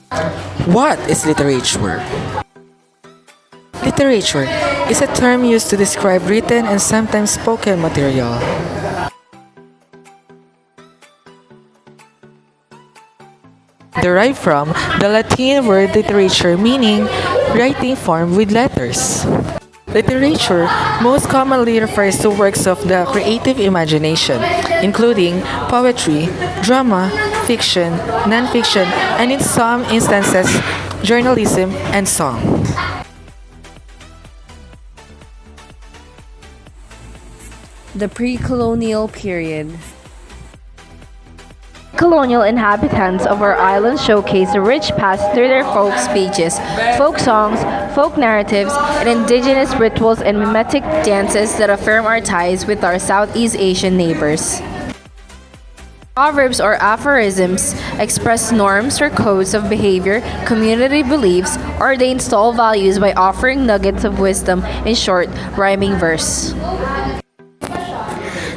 What is literature? Literature is a term used to describe written and sometimes spoken material. Derived from the Latin word literature meaning writing form with letters. Literature most commonly refers to works of the creative imagination, including poetry, drama, fiction, nonfiction, and in some instances, journalism and song. The pre-colonial period. Colonial inhabitants of our island showcase a rich past through their folk speeches, folk songs, folk narratives, and indigenous rituals and mimetic dances that affirm our ties with our Southeast Asian neighbors. Proverbs or aphorisms express norms or codes of behavior, community beliefs, or they install values by offering nuggets of wisdom in short, rhyming verse.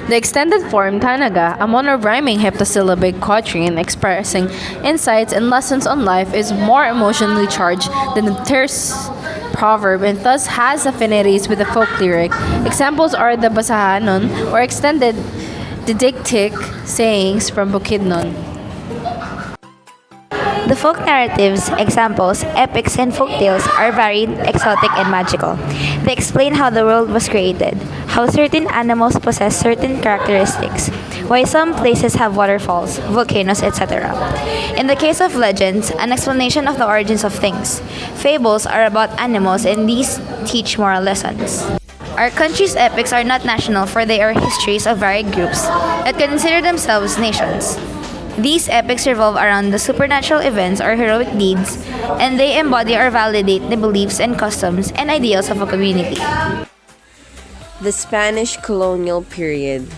The extended form Tanaga, a mono-rhyming heptasyllabic quatrain expressing insights and lessons on life, is more emotionally charged than the terse proverb and thus has affinities with the folk lyric. Examples are the Basahanon or extended didactic sayings from Bukidnon. The folk narratives, examples, epics, and folk tales are varied, exotic, and magical. They explain how the world was created, how certain animals possess certain characteristics, why some places have waterfalls, volcanoes, etc. In the case of legends, an explanation of the origins of things. Fables are about animals and these teach moral lessons. Our country's epics are not national for they are histories of varied groups that consider themselves nations. These epics revolve around the supernatural events or heroic deeds, and they embody or validate the beliefs and customs and ideals of a community. The Spanish colonial period.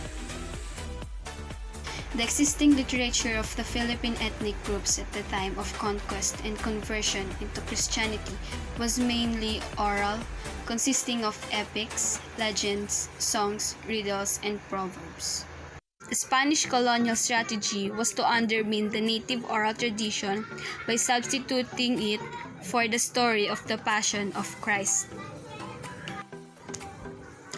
The existing literature of the Philippine ethnic groups at the time of conquest and conversion into Christianity was mainly oral, consisting of epics, legends, songs, riddles, and proverbs. The Spanish colonial strategy was to undermine the native oral tradition by substituting it for the story of the Passion of Christ.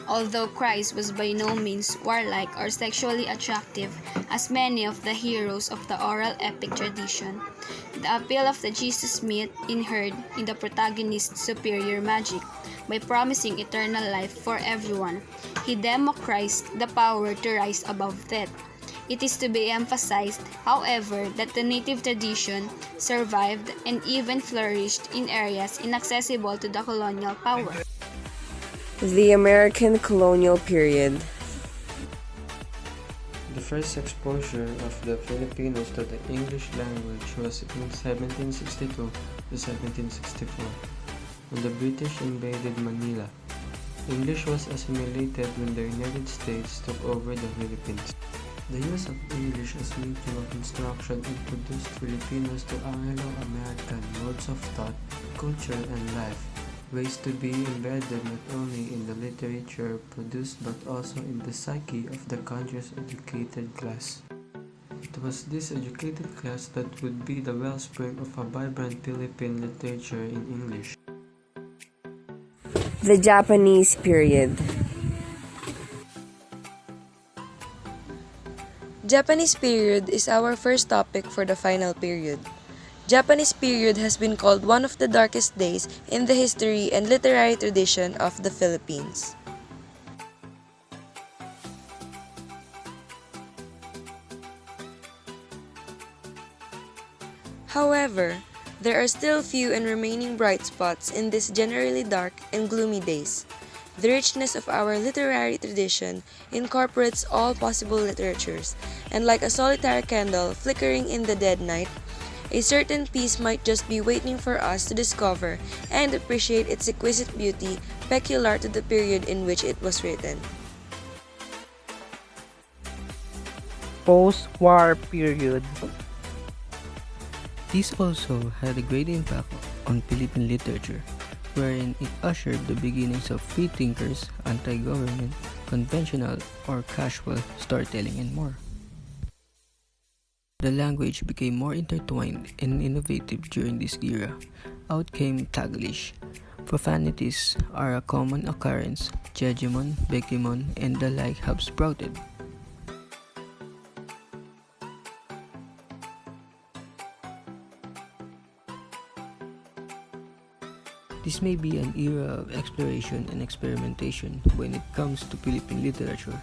Although Christ was by no means warlike or sexually attractive as many of the heroes of the oral epic tradition, the appeal of the Jesus myth inhered in the protagonist's superior magic. By promising eternal life for everyone, he democratized the power to rise above death. It is to be emphasized, however, that the native tradition survived and even flourished in areas inaccessible to the colonial power. The American colonial period. The first exposure of the Filipinos to the English language was in 1762 to 1764, when the British invaded Manila. English was assimilated when the United States took over the Philippines. The use of English as medium of instruction introduced Filipinos to Anglo-American modes of thought, culture, and life, ways to be embedded not only in the literature produced but also in the psyche of the country's educated class. It was this educated class that would be the wellspring of a vibrant Philippine literature in English. The Japanese period. Japanese period is our first topic for the final period. Japanese period has been called one of the darkest days in the history and literary tradition of the Philippines. However, there are still few and remaining bright spots in these generally dark and gloomy days. The richness of our literary tradition incorporates all possible literatures, and like a solitary candle flickering in the dead night, a certain piece might just be waiting for us to discover and appreciate its exquisite beauty peculiar to the period in which it was written. Post-war period. This also had a great impact on Philippine literature, wherein it ushered the beginnings of free thinkers, anti-government, conventional or casual storytelling, and more. The language became more intertwined and innovative during this era. Out came Taglish. Profanities are a common occurrence. Jejemon, Bekimon, and the like have sprouted. This may be an era of exploration and experimentation when it comes to Philippine literature.